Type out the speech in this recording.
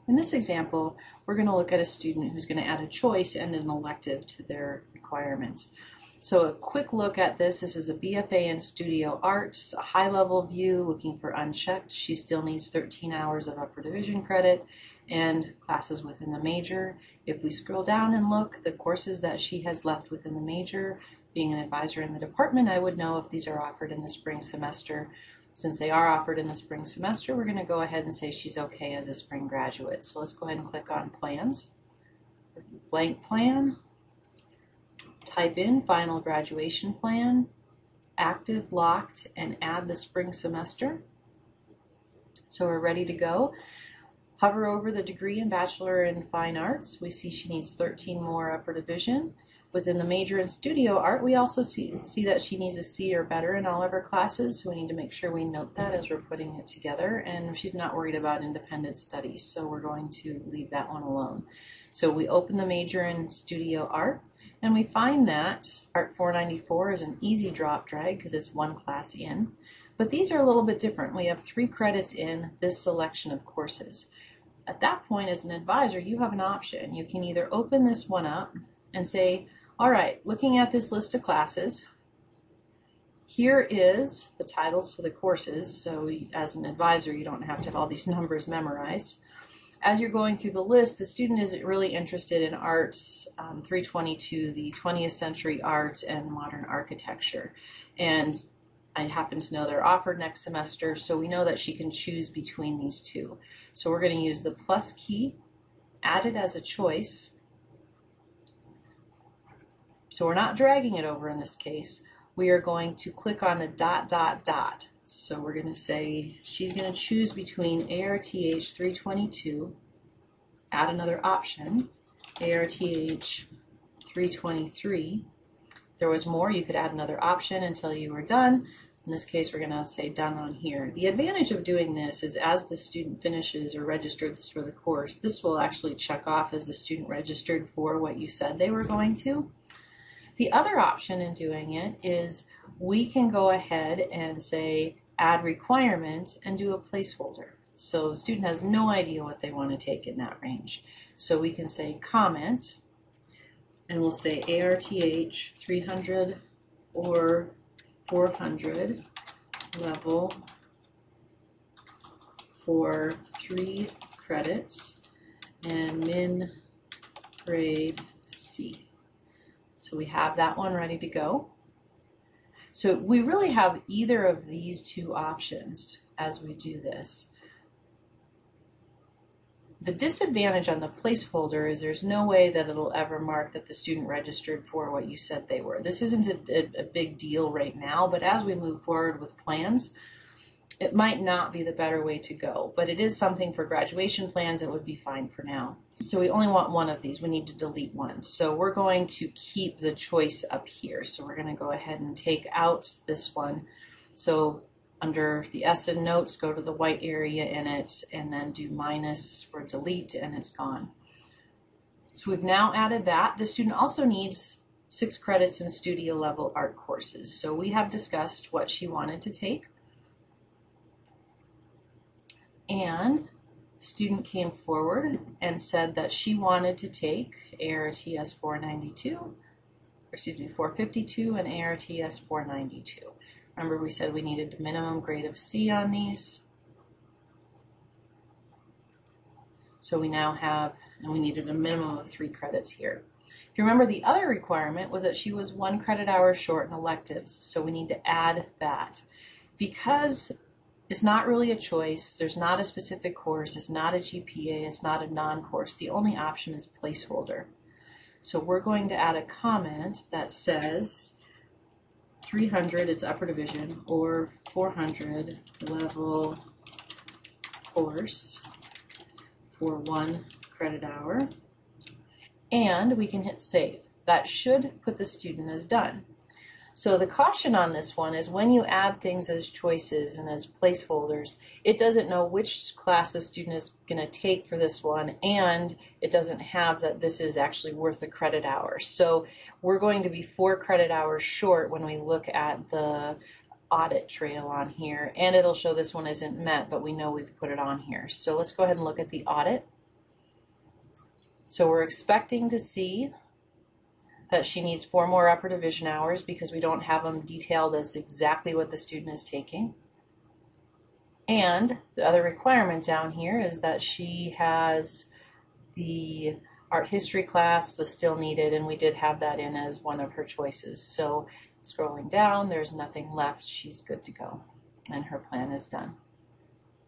In this example, we're going to look at a student who's going to add a choice and an elective to their requirements. So a quick look at this. This is a BFA in Studio Arts, a high-level view looking for unchecked. She still needs 13 hours of upper division credit and classes within the major. If we scroll down and look, the courses that she has left within the major, being an advisor in the department, I would know if these are offered in the spring semester. Since they are offered in the spring semester, we're going to go ahead and say she's okay as a spring graduate. So let's go ahead and click on Plans. Blank plan. Type in Final Graduation Plan, Active, Locked, and add the spring semester. So we're ready to go. Hover over the degree in Bachelor in Fine Arts. We see she needs 13 more upper division. Within the major in Studio Art, we also see that she needs a C or better in all of her classes, so we need to make sure we note that as we're putting it together. And she's not worried about independent studies, so we're going to leave that one alone. So we open the major in Studio Art, and we find that Art 494 is an easy drop drag because it's one class in. But these are a little bit different. We have 3 credits in this selection of courses. At that point, as an advisor, you have an option. You can either open this one up and say, all right, looking at this list of classes, here is the titles to the courses. So as an advisor, you don't have to have all these numbers memorized. As you're going through the list, the student is really interested in Arts 322, the 20th century art and modern architecture. And I happen to know they're offered next semester, so we know that she can choose between these two. So we're going to use the plus key, add it as a choice. So we're not dragging it over in this case. We are going to click on the ... So we're going to say she's going to choose between ARTH 322, add another option, ARTH 323. If there was more, you could add another option until you were done. In this case, we're going to say done on here. The advantage of doing this is as the student finishes or registers for the course, this will actually check off as the student registered for what you said they were going to. The other option in doing it is we can go ahead and say add requirement and do a placeholder. So the student has no idea what they want to take in that range. So we can say comment, and we'll say ARTH 300 or 400 level for 3 credits and min grade C. So we have that one ready to go. So we really have either of these two options as we do this. The disadvantage on the placeholder is there's no way that it'll ever mark that the student registered for what you said they were. This isn't a big deal right now, but as we move forward with plans, it might not be the better way to go, but it is something for graduation plans that would be fine for now. So we only want one of these. We need to delete one. So we're going to keep the choice up here. So we're going to go ahead and take out this one. So under the S in notes, go to the white area in it and then do minus for delete, and it's gone. So we've now added that. The student also needs 6 credits in studio level art courses. So we have discussed what she wanted to take. And student came forward and said that she wanted to take ARTS 452 and ARTS 492. Remember we said we needed a minimum grade of C on these. So we now have, and we needed a minimum of 3 credits here. If you remember, the other requirement was that she was 1 credit hour short in electives, so we need to add that. Because it's not really a choice, there's not a specific course, it's not a GPA, it's not a non-course, the only option is placeholder. So we're going to add a comment that says 300 is upper division or 400 level course for 1 credit hour, and we can hit save. That should put the student as done. So the caution on this one is when you add things as choices and as placeholders, it doesn't know which class the student is going to take for this one, and it doesn't have that this is actually worth a credit hour. So we're going to be 4 credit hours short when we look at the audit trail on here, and it'll show this one isn't met, but we know we've put it on here. So let's go ahead and look at the audit. So we're expecting to see that she needs 4 more upper division hours because we don't have them detailed as exactly what the student is taking. And the other requirement down here is that she has the art history class is still needed, and we did have that in as one of her choices. So scrolling down, there's nothing left. She's good to go, and her plan is done.